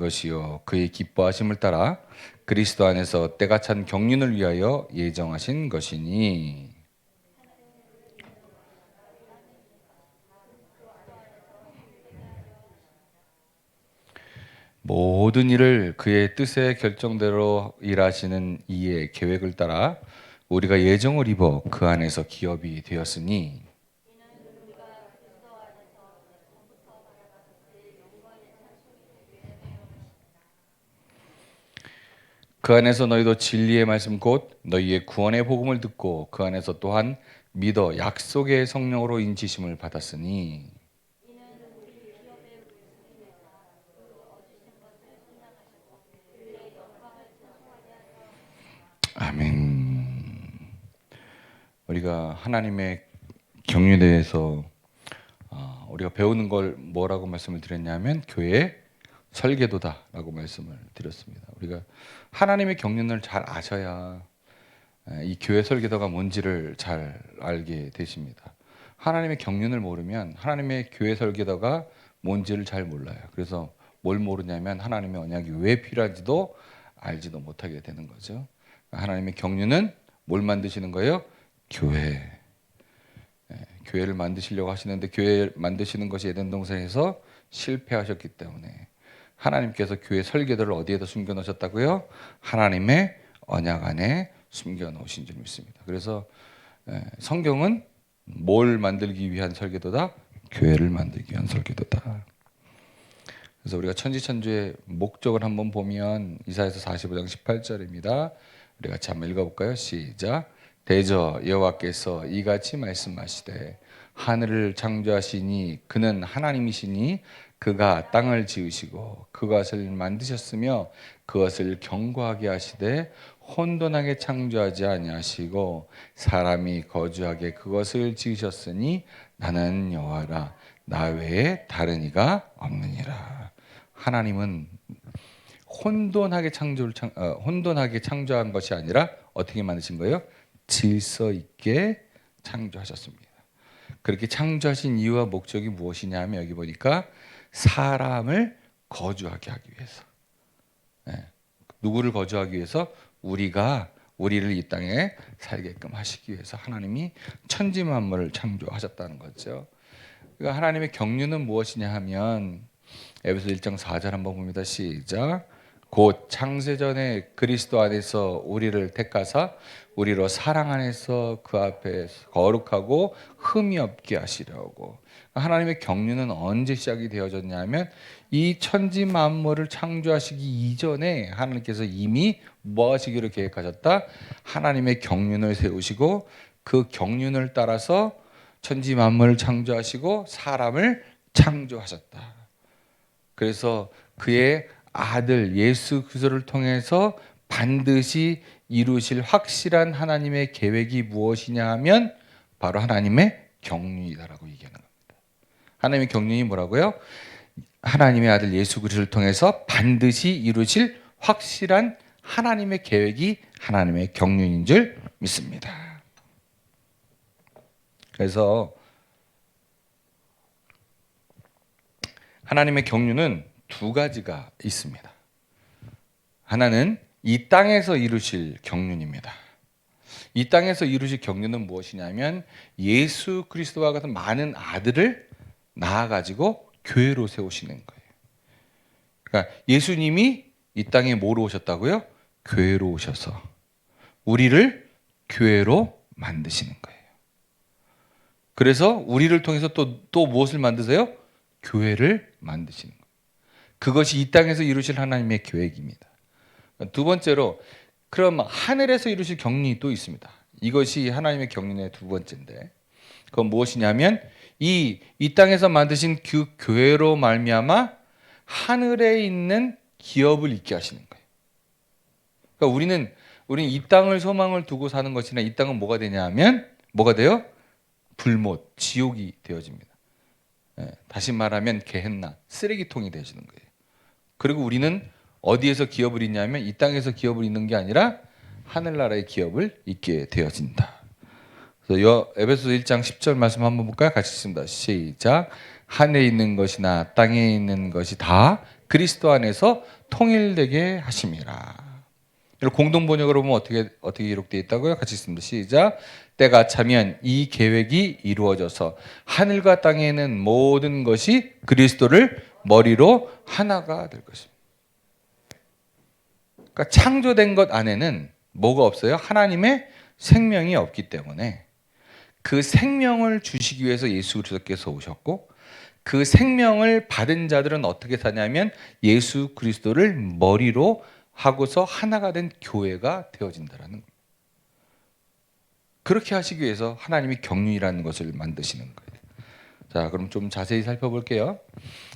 것이요 그의 기뻐하심을 따라 그리스도 안에서 때가 찬 경륜을 위하여 예정하신 것이니. 모든 일을 그의 뜻의 결정대로 일하시는 이의 계획을 따라 우리가 예정을 입어 그 안에서 기업이 되었으니. 그 안에서 너희도 진리의 말씀 곧 너희의 구원의 복음을 듣고 그 안에서 또한 믿어 약속의 성령으로 인치심을 받았으니. 아멘. 우리가 하나님의 경륜에 대해서 우리가 배우는 걸 뭐라고 말씀을 드렸냐면 교회의 설계도다라고 말씀을 드렸습니다. 우리가 하나님의 경륜을 잘 아셔야 이 교회 설계도가 뭔지를 잘 알게 되십니다. 하나님의 경륜을 모르면 하나님의 교회 설계도가 뭔지를 잘 몰라요. 그래서 뭘 모르냐면 하나님의 언약이 왜 필요한지도 알지도 못하게 되는 거죠. 하나님의 경륜은 뭘 만드시는 거예요? 교회. 교회를 만드시려고 하시는데 교회 만드시는 것이 에덴 동산에서 실패하셨기 때문에 하나님께서 교회 설계도를 어디에다 숨겨 놓으셨다고요? 하나님의 언약 안에 숨겨 놓으신 줄 믿습니다. 그래서 성경은 뭘 만들기 위한 설계도다? 교회를 만들기 위한 설계도다. 그래서 우리가 천지천주의 목적을 한번 보면 이사야서 45장 18절입니다. 우리 같이 한번 읽어볼까요? 시작. 대저 여호와께서 이같이 말씀하시되 하늘을 창조하시니 그는 하나님이시니 그가 땅을 지으시고 그것을 만드셨으며 그것을 견고하게 하시되 혼돈하게 창조하지 아니하시고 사람이 거주하게 그것을 지으셨으니 나는 여호와라 나 외에 다른 이가 없느니라. 하나님은 혼돈하게 창조한 것이 아니라 어떻게 만드신 거예요? 질서 있게 창조하셨습니다. 그렇게 창조하신 이유와 목적이 무엇이냐 하면 여기 보니까 사람을 거주하게 하기 위해서. 누구를 거주하기 위해서? 우리를 이 땅에 살게끔 하시기 위해서 하나님이 천지 만물을 창조하셨다는 거죠. 그러니까 하나님의 경륜은 무엇이냐 하면 에베소 1장 4절 한번 봅니다. 시작. 곧 창세전에 그리스도 안에서 우리를 택하사 우리로 사랑 안에서 그 앞에 거룩하고 흠이 없게 하시려고. 하나님의 경륜은 언제 시작이 되어졌냐면 이 천지 만물을 창조하시기 이전에 하나님께서 이미 뭐 하시기로 계획하셨다? 하나님의 경륜을 세우시고 그 경륜을 따라서 천지 만물을 창조하시고 사람을 창조하셨다. 그래서 그의 아들 예수 그리스도를 통해서 반드시 이루실 확실한 하나님의 계획이 무엇이냐 하면 바로 하나님의 경륜이다라고 얘기하는 겁니다. 하나님의 경륜이 뭐라고요? 하나님의 아들 예수 그리스도를 통해서 반드시 이루실 확실한 하나님의 계획이 하나님의 경륜인 줄 믿습니다. 그래서 하나님의 경륜은 두 가지가 있습니다. 하나는 이 땅에서 이루실 경륜입니다. 이 땅에서 이루실 경륜은 무엇이냐면 예수 그리스도와 같은 많은 아들을 낳아가지고 교회로 세우시는 거예요. 그러니까 예수님이 이 땅에 뭐로 오셨다고요? 교회로 오셔서 우리를 교회로 만드시는 거예요. 그래서 우리를 통해서 또 무엇을 만드세요? 교회를 만드시는 거예요. 그것이 이 땅에서 이루실 하나님의 계획입니다. 두 번째로 그럼 하늘에서 이루실 경륜이 또 있습니다. 이것이 하나님의 경륜의 두 번째인데 그건 무엇이냐면 이 땅에서 만드신 그 교회로 말미암아 하늘에 있는 기업을 있게 하시는 거예요. 그러니까 우리는 이 땅을 소망을 두고 사는 것이나 이 땅은 뭐가 되냐면 뭐가 돼요? 불못, 지옥이 되어집니다. 다시 말하면 게헨나, 쓰레기통이 되시는 거예요. 그리고 우리는 어디에서 기업을 잇냐면 이 땅에서 기업을 잇는 게 아니라 하늘나라의 기업을 잇게 되어진다. 그래서 에베소 1장 10절 말씀 한번 볼까요? 같이 읽습니다. 시작. 하늘에 있는 것이나 땅에 있는 것이 다 그리스도 안에서 통일되게 하심이라. 공동 번역으로 보면 어떻게 기록되어 있다고요? 같이 읽습니다. 시작. 때가 차면 이 계획이 이루어져서 하늘과 땅에 있는 모든 것이 그리스도를 머리로 하나가 될 것입니다. 그러니까 창조된 것 안에는 뭐가 없어요? 하나님의 생명이 없기 때문에 그 생명을 주시기 위해서 예수 그리스도께서 오셨고, 그 생명을 받은 자들은 어떻게 사냐면 예수 그리스도를 머리로 하고서 하나가 된 교회가 되어진다라는 거예요. 그렇게 하시기 위해서 하나님이 경륜이라는 것을 만드시는 거예요. 자, 그럼 좀 자세히 살펴볼게요.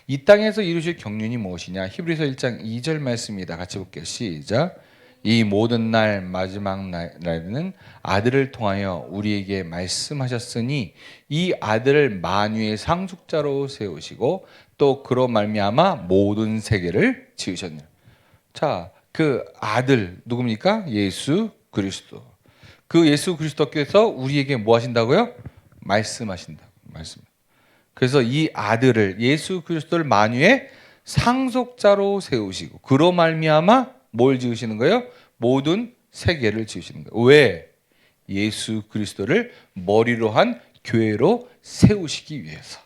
이 땅에서 이루실 경륜이 무엇이냐? 히브리서 1장 2절 말씀입니다. 같이 볼게요. 시작. 이 모든 날 마지막 날에는 아들을 통하여 우리에게 말씀하셨으니 이 아들을 만유의 상속자로 세우시고 또 그로 말미암아 모든 세계를 지으셨느니라. 자, 그 아들 누굽니까? 예수 그리스도. 그 예수 그리스도께서 우리에게 뭐 하신다고요? 말씀하신다고. 말씀. 그래서 이 아들을 예수 그리스도를 만유의 상속자로 세우시고 그로 말미암아 뭘 지으시는 거예요? 모든 세계를 지으시는 거예요. 왜? 예수 그리스도를 머리로 한 교회로 세우시기 위해서.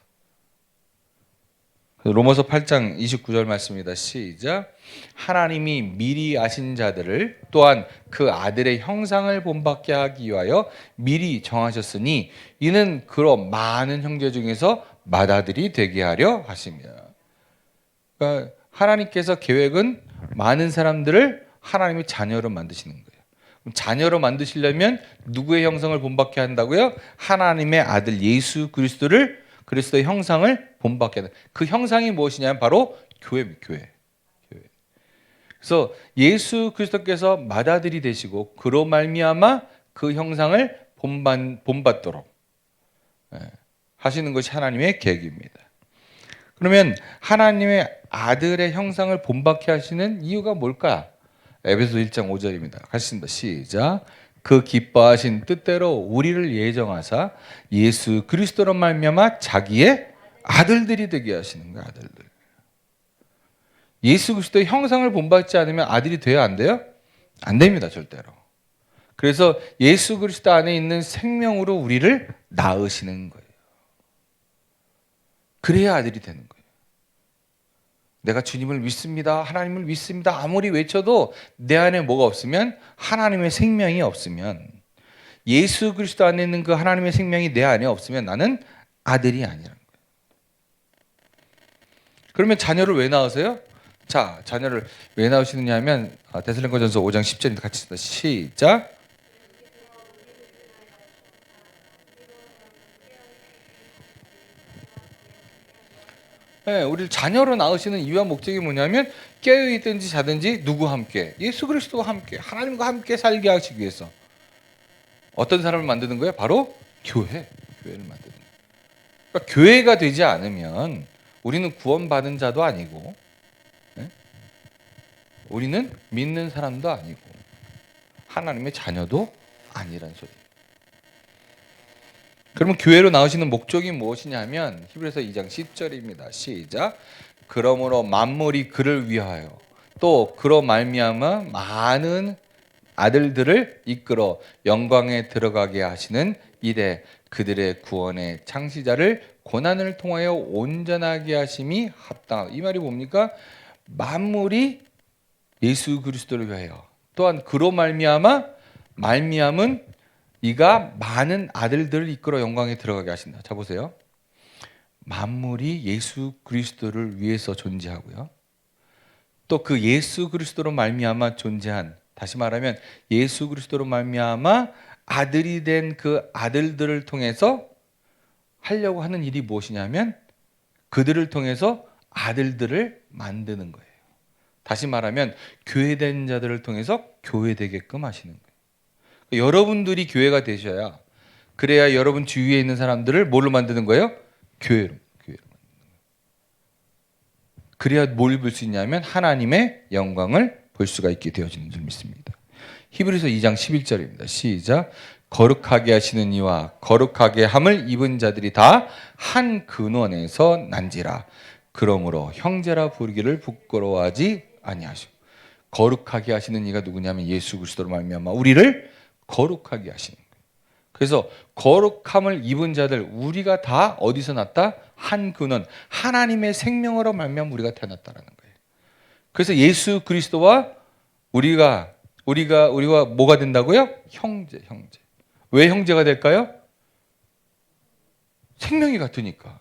로마서 8장 29절 말씀입니다. 시작. 하나님이 미리 아신 자들을 또한 그 아들의 형상을 본받게 하기 위하여 미리 정하셨으니 이는 그런 많은 형제 중에서 맏아들이 되게 하려 하십니다. 그러니까 하나님께서 계획은 많은 사람들을 하나님의 자녀로 만드시는 거예요. 그럼 자녀로 만드시려면 누구의 형상을 본받게 한다고요? 하나님의 아들 예수 그리스도의 형상을 본받게 한다. 그 형상이 무엇이냐면 바로 교회입니다. 교회. 그래서 예수 그리스도께서 맏아들이 되시고 그로 말미암아 그 형상을 본받도록 하시는 것이 하나님의 계획입니다. 그러면 하나님의 아들의 형상을 본받게 하시는 이유가 뭘까? 에베소 1장 5절입니다. 같이 읽습니다. 시작. 그 기뻐하신 뜻대로 우리를 예정하사 예수 그리스도로 말미암아 자기의 아들들이 되게 하시는 거예요. 아들들. 예수 그리스도의 형상을 본받지 않으면 아들이 돼야 안 돼요? 안 됩니다. 절대로. 그래서 예수 그리스도 안에 있는 생명으로 우리를 낳으시는 거예요. 그래야 아들이 되는 거예요. 내가 주님을 믿습니다. 하나님을 믿습니다. 아무리 외쳐도 내 안에 뭐가 없으면, 하나님의 생명이 없으면, 예수 그리스도 안에 있는 그 하나님의 생명이 내 안에 없으면 나는 아들이 아니라는 거예요. 그러면 자녀를 왜 낳으세요? 자, 자녀를 왜 낳으시느냐 하면 데살로니가전서 5장 10절입니다. 같이 읽습니다. 시작. 네, 우리를 자녀로 낳으시는 이유와 목적이 뭐냐면 깨어있든지 자든지 누구와 함께? 예수 그리스도와 함께, 하나님과 함께 살게 하시기 위해서. 어떤 사람을 만드는 거예요? 바로 교회를 만드는 거예요. 그러니까 교회가 되지 않으면 우리는 구원받은 자도 아니고, 우리는 믿는 사람도 아니고 하나님의 자녀도 아니란 소리예요. 그러면 교회로 나오시는 목적이 무엇이냐면 히브리서 2장 10절입니다. 시작. 그러므로 만물이 그를 위하여 또 그로 말미암아 많은 아들들을 이끌어 영광에 들어가게 하시는 이래 그들의 구원의 창시자를 고난을 통하여 온전하게 하심이 합당하다. 이 말이 뭡니까? 만물이 예수 그리스도를 위하여 또한 그로 말미암은 이가 많은 아들들을 이끌어 영광에 들어가게 하신다. 자 보세요. 만물이 예수 그리스도를 위해서 존재하고요. 또 그 예수 그리스도로 말미암아 존재한, 다시 말하면 예수 그리스도로 말미암아 아들이 된 그 아들들을 통해서 하려고 하는 일이 무엇이냐면 그들을 통해서 아들들을 만드는 거예요. 다시 말하면 교회된 자들을 통해서 교회되게끔 하시는 거예요. 여러분들이 교회가 되셔야, 그래야 여러분 주위에 있는 사람들을 뭘로 만드는 거예요? 교회로 만드는 거예요. 그래야 뭘 볼 수 있냐면 하나님의 영광을 볼 수가 있게 되어지는 줄 믿습니다. 히브리서 2장 11절입니다. 시작. 거룩하게 하시는 이와 거룩하게 함을 입은 자들이 다 한 근원에서 난지라. 그러므로 형제라 부르기를 부끄러워하지 아니하시고. 거룩하게 하시는 이가 누구냐면 예수 그리스도로 말미암아 우리를 거룩하게 하시는 거예요. 그래서 거룩함을 입은 자들, 우리가 다 어디서 났다? 한 근원, 하나님의 생명으로 말미암아 우리가 태어났다라는 거예요. 그래서 예수 그리스도와 우리가 뭐가 된다고요? 형제. 왜 형제가 될까요? 생명이 같으니까.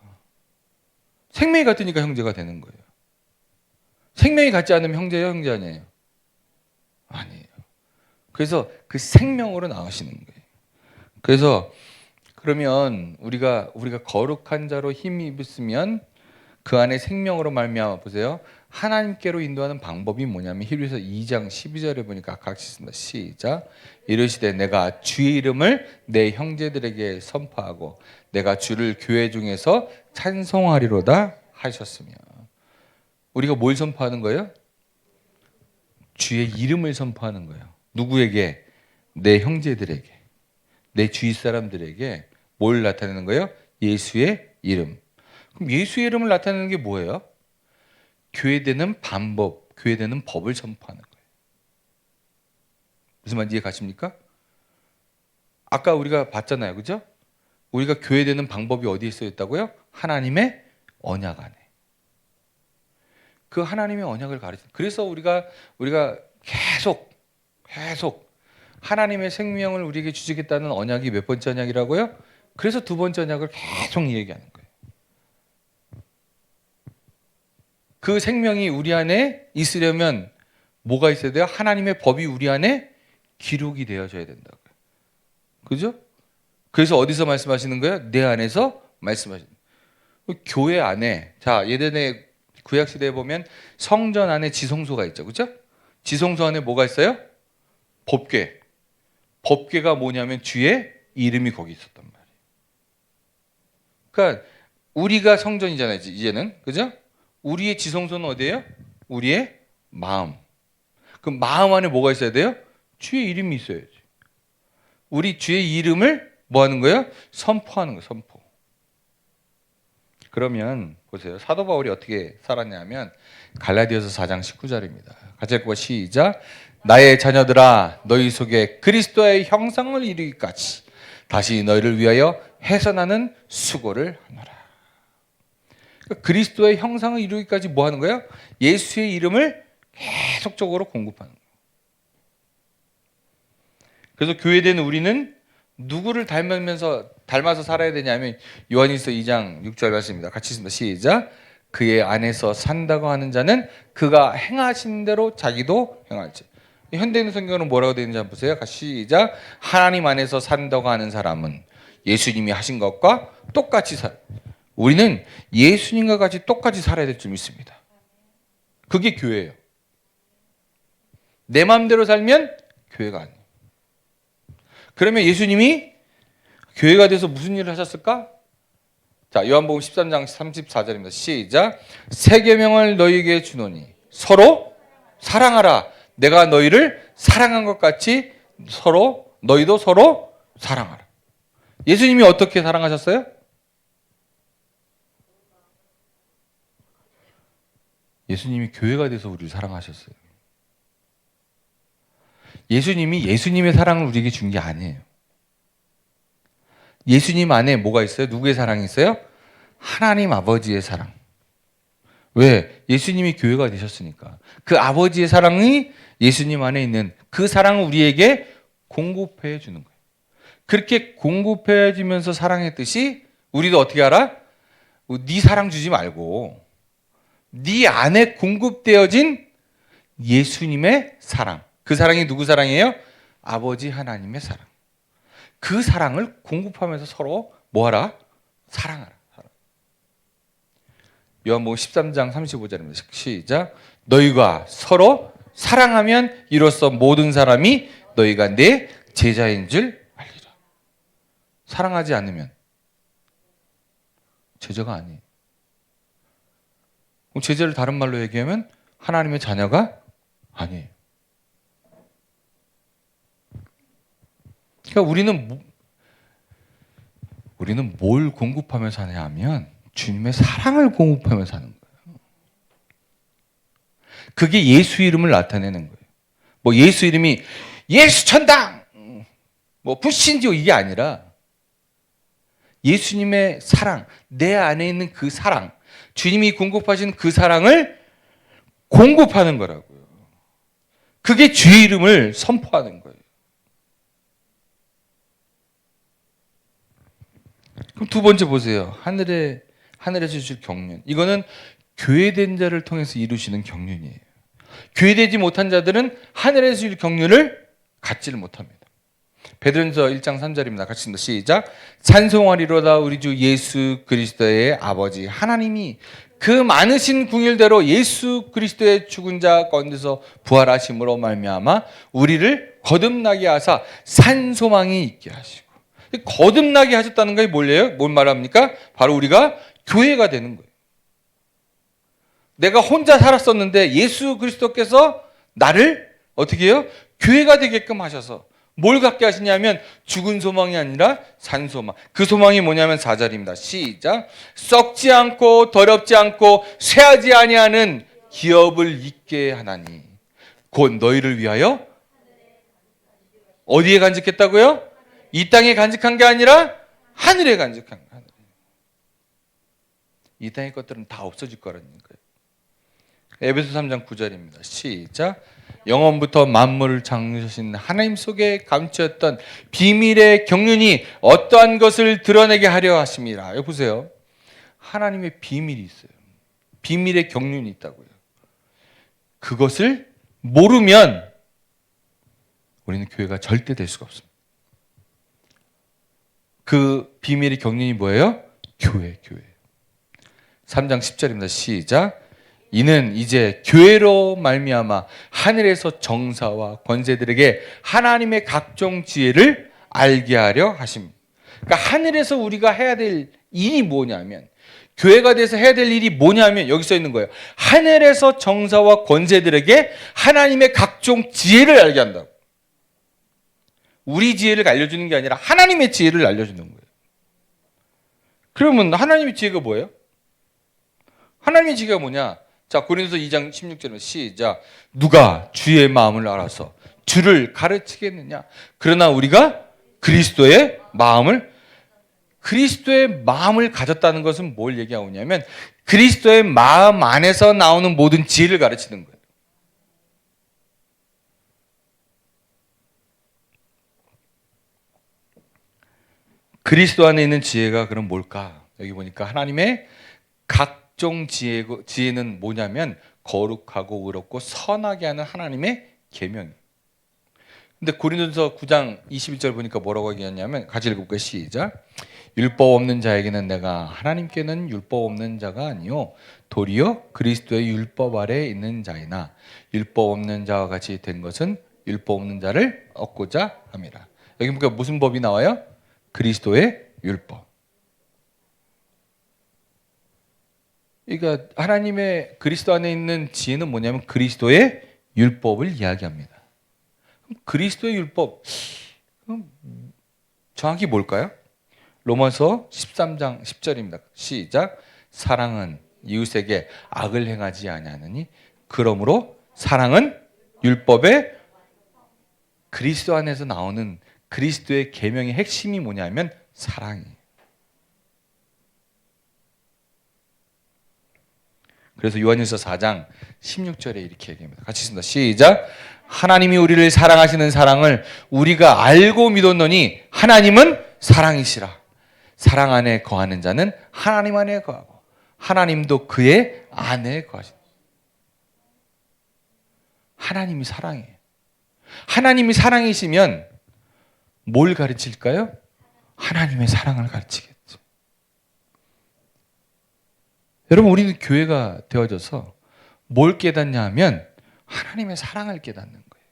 생명이 같으니까 형제가 되는 거예요. 생명이 같지 않으면 형제 아니에요? 아니에요. 그래서 그 생명으로 나오시는 거예요. 그래서 그러면 우리가 거룩한 자로 힘이 입었으면 그 안에 생명으로 말미암아 보세요. 하나님께로 인도하는 방법이 뭐냐면 히브리서 2장 12절에 보니까 같이 있습니다. 시작. 이르시되 내가 주의 이름을 내 형제들에게 선포하고 내가 주를 교회 중에서 찬송하리로다 하셨으며. 우리가 뭘 선포하는 거예요? 주의 이름을 선포하는 거예요. 누구에게? 내 형제들에게, 내 주위 사람들에게 뭘 나타내는 거예요? 예수의 이름. 그럼 예수의 이름을 나타내는 게 뭐예요? 교회되는 방법, 교회되는 법을 선포하는 거예요. 무슨 말인지 이해 가십니까? 아까 우리가 봤잖아요, 그죠? 우리가 교회되는 방법이 어디에 써 있다고요? 하나님의 언약 안에. 그 하나님의 언약을 가르쳐. 그래서 우리가 계속 하나님의 생명을 우리에게 주시겠다는 언약이 몇 번째 언약이라고요? 그래서 두 번째 언약을 계속 얘기하는 거예요. 그 생명이 우리 안에 있으려면 뭐가 있어야 돼요? 하나님의 법이 우리 안에 기록이 되어져야 된다고요. 그죠? 그래서 어디서 말씀하시는 거예요? 내 안에서 말씀하시는 거예요. 교회 안에, 자, 예전에 구약시대에 보면 성전 안에 지성소가 있죠. 그죠? 지성소 안에 뭐가 있어요? 법궤. 법궤가 뭐냐면 주의 이름이 거기 있었단 말이에요. 그러니까 우리가 성전이잖아요, 이제는. 그죠? 우리의 지성소는 어디예요? 우리의 마음. 그럼 마음 안에 뭐가 있어야 돼요? 주의 이름이 있어야지. 우리 주의 이름을 뭐 하는 거예요? 선포하는 거예요, 선포. 그러면 보세요. 사도 바울이 어떻게 살았냐면 갈라디아서 4장 19절입니다. 같이 읽고 시작. 나의 자녀들아 너희 속에 그리스도의 형상을 이루기까지 다시 너희를 위하여 해서나는 수고를 하노라. 그러니까 그리스도의 형상을 이루기까지 뭐 하는 거예요? 예수의 이름을 계속적으로 공급하는 거예요. 그래서 교회된 우리는 누구를 닮아서 살아야 되냐면 요한일서 2장 6절 말씀입니다. 같이 읽습니다. 시작. 그의 안에서 산다고 하는 자는 그가 행하신 대로 자기도 행할지. 현대인 성경은 뭐라고 되어 있는지 한번 보세요. 같이 시작. 하나님 안에서 산다고 하는 사람은 예수님이 하신 것과 똑같이 우리는 예수님과 같이 똑같이 살아야 될 줄 믿습니다. 그게 교회예요. 내 마음대로 살면 교회가 아니에요. 그러면 예수님이 교회가 돼서 무슨 일을 하셨을까? 자, 요한복음 13장 34절입니다. 시작. 새 계명을 너희에게 주노니 서로 사랑하라. 내가 너희를 사랑한 것 같이 너희도 서로 사랑하라. 예수님이 어떻게 사랑하셨어요? 예수님이 교회가 돼서 우리를 사랑하셨어요. 예수님이 예수님의 사랑을 우리에게 준 게 아니에요. 예수님 안에 뭐가 있어요? 누구의 사랑이 있어요? 하나님 아버지의 사랑. 왜? 예수님이 교회가 되셨으니까. 그 아버지의 사랑이 예수님 안에 있는 그 사랑을 우리에게 공급해 주는 거예요. 그렇게 공급해 주면서 사랑했듯이 우리도 어떻게 알아? 네 사랑 주지 말고 네 안에 공급되어진 예수님의 사랑. 그 사랑이 누구 사랑이에요? 아버지 하나님의 사랑. 그 사랑을 공급하면서 서로 뭐하라? 사랑하라. 요한복음 13장 35절입니다. 시작. 너희가 서로 사랑하면 이로써 모든 사람이 너희가 내 제자인 줄 알리라. 사랑하지 않으면 제자가 아니에요. 그럼 제자를 다른 말로 얘기하면 하나님의 자녀가 아니에요. 그러니까 우리는 뭘 공급하며 사냐 하면 주님의 사랑을 공급하며 사는 거예요. 그게 예수 이름을 나타내는 거예요. 뭐 예수 이름이 예수 천당, 뭐 불신지요 이게 아니라 예수님의 사랑, 내 안에 있는 그 사랑, 주님이 공급하신 그 사랑을 공급하는 거라고요. 그게 주의 이름을 선포하는 거예요. 그럼 두 번째 보세요. 하늘에서 주실 경륜. 이거는 교회된 자를 통해서 이루시는 경륜이에요. 교회되지 못한 자들은 하늘에서 주실 경륜을 갖지를 못합니다. 베드로전서 1장 3절입니다. 같이 읽습니다. 시작. 찬송하리로다 우리 주 예수 그리스도의 아버지 하나님이 그 많으신 궁율대로 예수 그리스도의 죽은 자 가운데서 부활하심으로 말미암아 우리를 거듭나게 하사 산 소망이 있게 하시고. 거듭나게 하셨다는 게 뭐예요? 뭘 말합니까? 바로 우리가 교회가 되는 거예요. 내가 혼자 살았었는데 예수 그리스도께서 나를 어떻게 해요? 교회가 되게끔 하셔서 뭘 갖게 하시냐면 죽은 소망이 아니라 산 소망. 그 소망이 뭐냐면 4절입니다. 시작. 썩지 않고 더럽지 않고 쇠하지 아니하는 기업을 잊게 하나니 곧 너희를 위하여 어디에 간직했다고요? 이 땅에 간직한 게 아니라 하늘에 간직한 거예요. 하늘에. 이 땅의 것들은 다 없어질 거라는 거예요. 에베소 3장 9절입니다. 시작. 영원부터 만물을 창조하신 하나님 속에 감추었던 비밀의 경륜이 어떠한 것을 드러내게 하려 하심이라. 여기 보세요. 하나님의 비밀이 있어요. 비밀의 경륜이 있다고요. 그것을 모르면 우리는 교회가 절대 될 수가 없습니다. 그 비밀의 경륜이 뭐예요? 교회. 3장 10절입니다. 시작. 이는 이제 교회로 말미암아 하늘에서 정사와 권세들에게 하나님의 각종 지혜를 알게 하려 하십니다. 그러니까 하늘에서 우리가 해야 될 일이 뭐냐면, 교회가 돼서 해야 될 일이 뭐냐면 여기 써 있는 거예요. 하늘에서 정사와 권세들에게 하나님의 각종 지혜를 알게 한다고. 우리 지혜를 알려주는 게 아니라 하나님의 지혜를 알려주는 거예요. 그러면 하나님의 지혜가 뭐예요? 하나님의 지혜가 뭐냐? 자, 고린도서 2장 16절에 시작. 누가 주의 마음을 알아서 주를 가르치겠느냐? 그러나 우리가 그리스도의 마음을 가졌다는 것은 뭘 얘기하고 있냐면 그리스도의 마음 안에서 나오는 모든 지혜를 가르치는 거예요. 그리스도 안에 있는 지혜가 그럼 뭘까? 여기 보니까 하나님의 각종 지혜는 뭐냐면 거룩하고 의롭고 선하게 하는 하나님의 계명이에요. 근데 고린도서 9장 21절 보니까 뭐라고 얘기하냐면 같이 읽어볼까요? 시작. 율법 없는 자에게는 내가 하나님께는 율법 없는 자가 아니요 도리어 그리스도의 율법 아래에 있는 자이나 율법 없는 자와 같이 된 것은 율법 없는 자를 얻고자 함이라. 여기 보니까 무슨 법이 나와요? 그리스도의 율법. 그러니까 하나님의 그리스도 안에 있는 지혜는 뭐냐면 그리스도의 율법을 이야기합니다. 그리스도의 율법 정확히 뭘까요? 로마서 13장 10절입니다. 시작. 사랑은 이웃에게 악을 행하지 아니하느니 그러므로 사랑은 율법의 그리스도 안에서 나오는 그리스도의 계명의 핵심이 뭐냐면 사랑이에요. 그래서 요한일서 4장 16절에 이렇게 얘기합니다. 같이 읽습니다. 시작. 하나님이 우리를 사랑하시는 사랑을 우리가 알고 믿었노니 하나님은 사랑이시라. 사랑 안에 거하는 자는 하나님 안에 거하고 하나님도 그의 안에 거하신다. 하나님이 사랑이에요. 하나님이 사랑이시면 뭘 가르칠까요? 하나님의 사랑을 가르치겠죠. 여러분, 우리는 교회가 되어져서 뭘 깨닫냐 하면 하나님의 사랑을 깨닫는 거예요.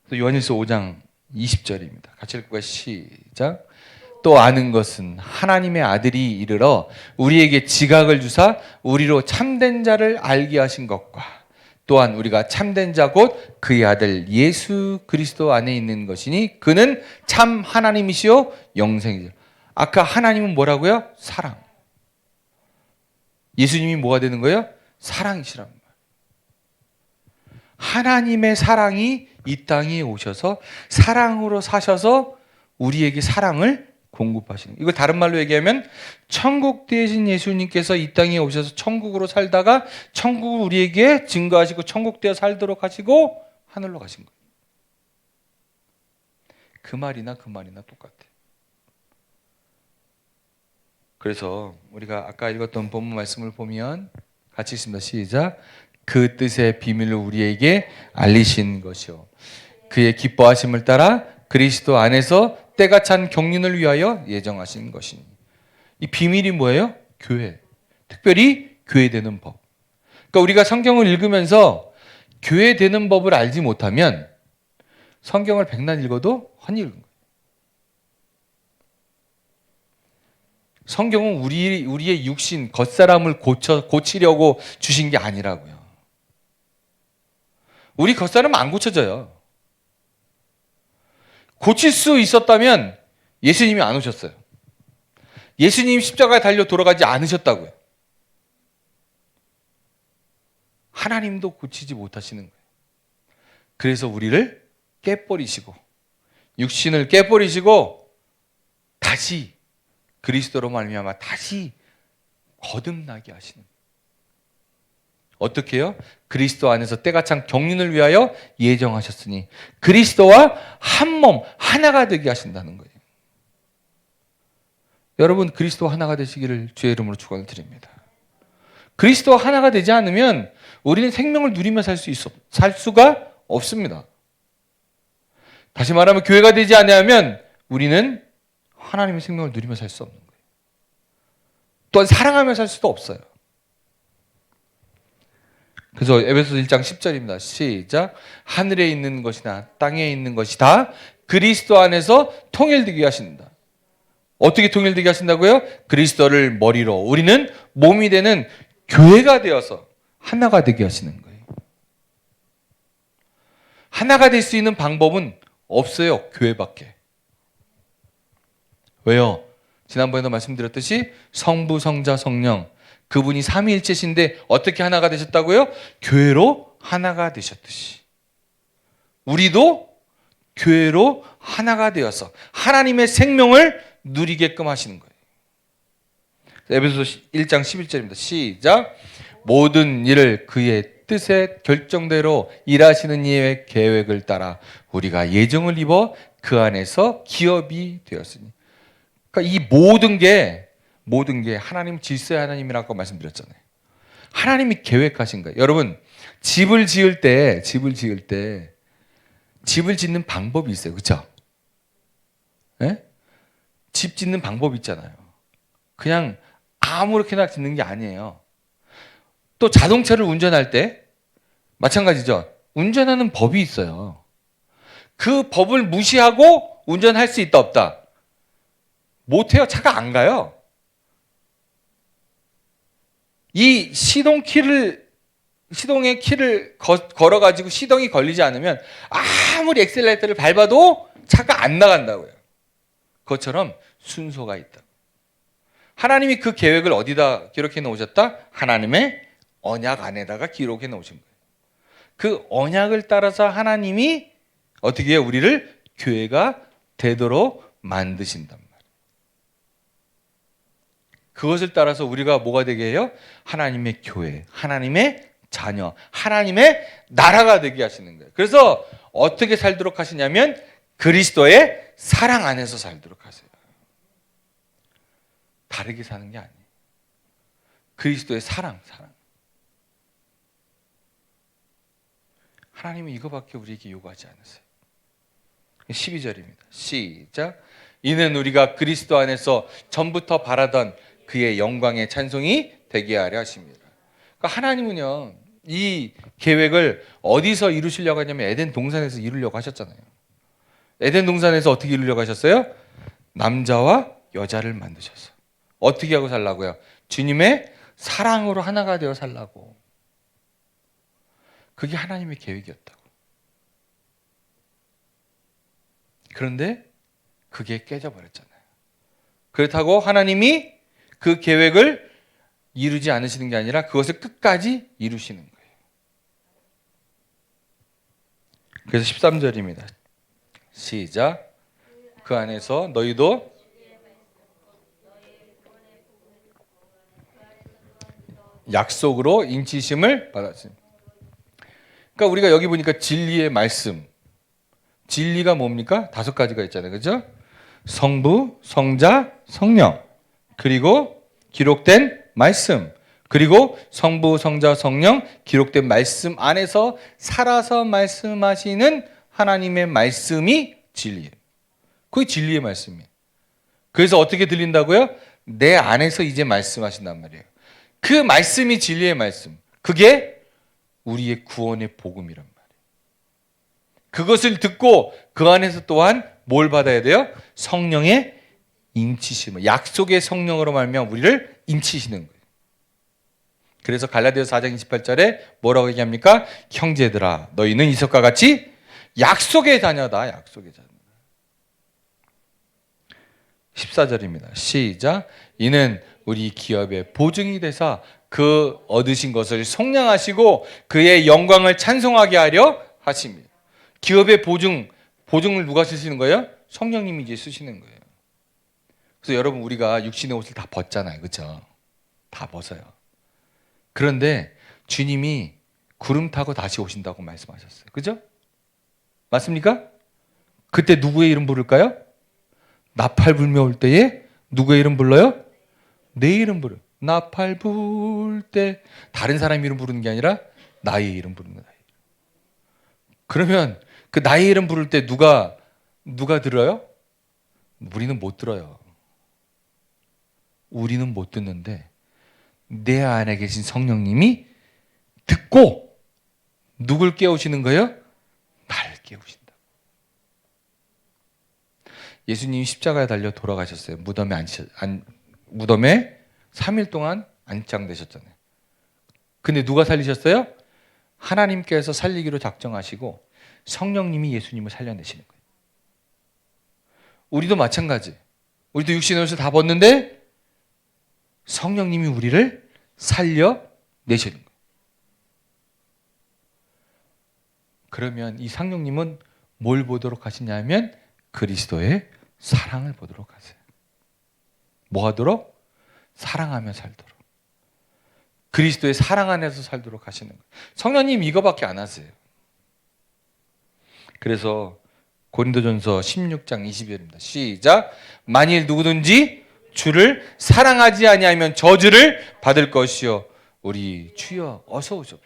그래서 요한일서 5장 20절입니다. 같이 읽고 시작. 또 아는 것은 하나님의 아들이 이르러 우리에게 지각을 주사 우리로 참된 자를 알게 하신 것과 또한 우리가 참된 자 곧 그의 아들 예수 그리스도 안에 있는 것이니 그는 참 하나님이시요 영생이죠. 아까 하나님은 뭐라고요? 사랑. 예수님이 뭐가 되는 거예요? 사랑이시란 말이에요. 하나님의 사랑이 이 땅에 오셔서 사랑으로 사셔서 우리에게 사랑을 공급하시는, 이걸 다른 말로 얘기하면 천국 되신 예수님께서 이 땅에 오셔서 천국으로 살다가 천국을 우리에게 증거하시고 천국 되어 살도록 하시고 하늘로 가신 거예요. 그 말이나 똑같아요. 그래서 우리가 아까 읽었던 본문 말씀을 보면 같이 있습니다. 시작. 그 뜻의 비밀을 우리에게 알리신 것이요 그의 기뻐하심을 따라 그리스도 안에서 때가 찬 경륜을 위하여 예정하신 것이니. 이 비밀이 뭐예요? 교회. 특별히 교회 되는 법. 그러니까 우리가 성경을 읽으면서 교회 되는 법을 알지 못하면 성경을 백날 읽어도 헛 읽은 거예요. 성경은 우리의 육신, 겉사람을 고치려고 주신 게 아니라고요. 우리 겉사람은 안 고쳐져요. 고칠 수 있었다면 예수님이 안 오셨어요. 예수님 십자가에 달려 돌아가지 않으셨다고요. 하나님도 고치지 못하시는 거예요. 그래서 우리를 깨버리시고 육신을 깨버리시고 다시 그리스도로 말미암아 다시 거듭나게 하시는 거예요. 어떻게 해요? 그리스도 안에서 때가 찬 경륜을 위하여 예정하셨으니 그리스도와 한 몸 하나가 되게 하신다는 거예요. 여러분, 그리스도와 하나가 되시기를 주의 이름으로 축원을 드립니다. 그리스도와 하나가 되지 않으면 우리는 생명을 누리며 살 수가 없습니다. 다시 말하면 교회가 되지 않으면 우리는 하나님의 생명을 누리며 살 수 없는 거예요. 또한 사랑하며 살 수도 없어요. 그래서 에베소서 1장 10절입니다. 시작. 하늘에 있는 것이나 땅에 있는 것이 다 그리스도 안에서 통일되게 하신다. 어떻게 통일되게 하신다고요? 그리스도를 머리로 우리는 몸이 되는 교회가 되어서 하나가 되게 하시는 거예요. 하나가 될 수 있는 방법은 없어요. 교회밖에. 왜요? 지난번에도 말씀드렸듯이 성부, 성자, 성령 그분이 삼위일체신데 어떻게 하나가 되셨다고요? 교회로 하나가 되셨듯이 우리도 교회로 하나가 되어서 하나님의 생명을 누리게끔 하시는 거예요. 에베소서 1장 11절입니다. 시작. 모든 일을 그의 뜻의 결정대로 일하시는 이의 계획을 따라 우리가 예정을 입어 그 안에서 기업이 되었으니. 그러니까 이 모든 게 하나님 질서의 하나님이라고 말씀드렸잖아요. 하나님이 계획하신 거예요. 여러분, 집을 지을 때 집을 짓는 방법이 있어요. 그렇죠? 네? 집 짓는 방법이 있잖아요. 그냥 아무렇게나 짓는 게 아니에요. 또 자동차를 운전할 때 마찬가지죠. 운전하는 법이 있어요. 그 법을 무시하고 운전할 수 있다 없다? 못해요. 차가 안 가요. 이 시동의 키를 걸어가지고 시동이 걸리지 않으면 아무리 엑셀레이터를 밟아도 차가 안 나간다고요. 그것처럼 순서가 있다. 하나님이 그 계획을 어디다 기록해 놓으셨다? 하나님의 언약 안에다가 기록해 놓으신 거예요. 그 언약을 따라서 하나님이 어떻게 해요? 우리를 교회가 되도록 만드신단 말이에요. 그것을 따라서 우리가 뭐가 되게 해요? 하나님의 교회, 하나님의 자녀, 하나님의 나라가 되게 하시는 거예요. 그래서 어떻게 살도록 하시냐면 그리스도의 사랑 안에서 살도록 하세요. 다르게 사는 게 아니에요. 그리스도의 사랑. 하나님은 이거밖에 우리에게 요구하지 않으세요. 12절입니다. 시작. 이는 우리가 그리스도 안에서 전부터 바라던 그의 영광의 찬송이 되게 하려 하십니다. 그러니까 하나님은요, 이 계획을 어디서 이루시려고 하냐면 에덴 동산에서 이루려고 하셨잖아요. 에덴 동산에서 어떻게 이루려고 하셨어요? 남자와 여자를 만드셔서. 어떻게 하고 살라고요? 주님의 사랑으로 하나가 되어 살라고. 그게 하나님의 계획이었다고. 그런데 그게 깨져버렸잖아요. 그렇다고 하나님이 그 계획을 이루지 않으시는 게 아니라 그것을 끝까지 이루시는 거예요. 그래서 13절입니다. 시작. 그 안에서 너희도 약속으로 인치심을 받았습니다. 그러니까 우리가 여기 보니까 진리의 말씀, 진리가 뭡니까? 5가지가 있잖아요. 그죠? 성부, 성자, 성령, 그리고 기록된 말씀, 그리고 성부, 성자, 성령, 기록된 말씀 안에서 살아서 말씀하시는 하나님의 말씀이 진리예요. 그게 진리의 말씀이에요. 그래서 어떻게 들린다고요? 내 안에서 이제 말씀하신단 말이에요. 그 말씀이 진리의 말씀. 그게 우리의 구원의 복음이란 말이에요. 그것을 듣고 그 안에서 또한 뭘 받아야 돼요? 성령의 인치심을, 약속의 성령으로 말미암아 우리를 인치시는 거예요. 그래서 갈라디아서 4장 28절에 뭐라고 얘기합니까? 형제들아, 너희는 이석과 같이 약속의 자녀다. 약속의 자녀. 14절입니다. 시작. 이는 우리 기업의 보증이 되사 그 얻으신 것을 속량하시고 그의 영광을 찬송하게 하려 하십니다. 기업의 보증을 누가 쓰시는 거예요? 성령님이 이제 쓰시는 거예요. 그래서 여러분, 우리가 육신의 옷을 다 벗잖아요. 그렇죠? 다 벗어요. 그런데 주님이 구름 타고 다시 오신다고 말씀하셨어요. 그죠? 맞습니까? 그때 누구의 이름 부를까요? 나팔 불며 올 때에 누구의 이름 불러요? 내 이름 부르요. 나팔 불 때 다른 사람 이름 부르는 게 아니라 나의 이름 부르는 거예요. 그러면 그 나의 이름 부를 때 누가 들어요? 우리는 못 들어요. 우리는 못 듣는데 내 안에 계신 성령님이 듣고 누굴 깨우시는 거예요? 나를 깨우신다. 예수님이 십자가에 달려 돌아가셨어요. 무덤에 3일 동안 안장되셨잖아요. 근데 누가 살리셨어요? 하나님께서 살리기로 작정하시고 성령님이 예수님을 살려내시는 거예요. 우리도 마찬가지. 우리도 육신의 옷을 다 벗는데 성령님이 우리를 살려내시는 거예요. 그러면 이 성령님은 뭘 보도록 하시냐면 그리스도의 사랑을 보도록 하세요. 뭐 하도록? 사랑하며 살도록. 그리스도의 사랑 안에서 살도록 하시는 거예요. 성령님 이거밖에 안 하세요. 그래서 고린도전서 16장 20절입니다. 시작. 만일 누구든지 주를 사랑하지 아니하면 저주를 받을 것이요 우리 주여 어서 오십시오.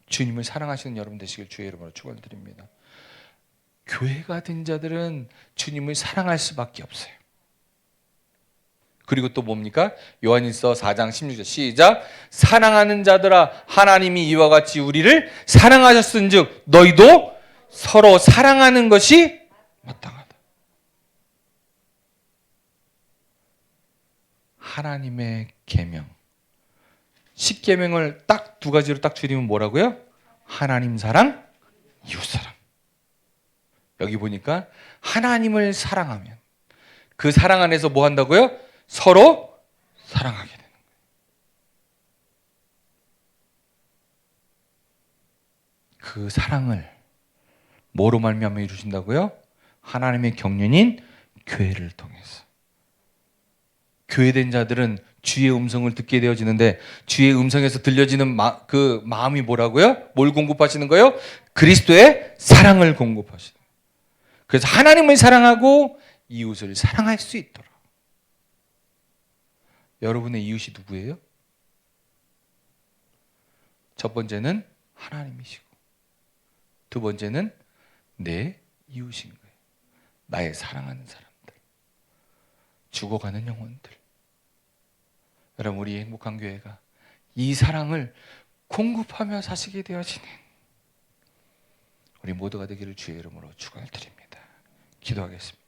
주님을 사랑하시는 여러분 되시길 주의 이름으로 축원드립니다. 교회가 된 자들은 주님을 사랑할 수밖에 없어요. 그리고 또 뭡니까? 요한일서 4장 16절 시작. 사랑하는 자들아 하나님이 이와 같이 우리를 사랑하셨은즉 너희도 서로 사랑하는 것이 마땅하다. 하나님의 계명 10계명을 딱 2가지로 딱 줄이면 뭐라고요? 하나님 사랑, 이웃 사랑. 여기 보니까 하나님을 사랑하면 그 사랑 안에서 뭐 한다고요? 서로 사랑하게 되는 거예요. 그 사랑을 뭐로 말미암아 이루신다고요? 하나님의 경륜인 교회를 통해서. 교회된 자들은 주의 음성을 듣게 되어지는데 주의 음성에서 들려지는 그 마음이 뭐라고요? 뭘 공급하시는 거예요? 그리스도의 사랑을 공급하시는 거예요. 그래서 하나님을 사랑하고 이웃을 사랑할 수 있도록. 여러분의 이웃이 누구예요? 첫 번째는 하나님이시고 두 번째는 내 이웃인 거예요. 나의 사랑하는 사람들, 죽어가는 영혼들. 여러분, 우리 행복한 교회가 이 사랑을 공급하며 사시게 되어지는 우리 모두가 되기를 주의 이름으로 축원을 드립니다. 기도하겠습니다.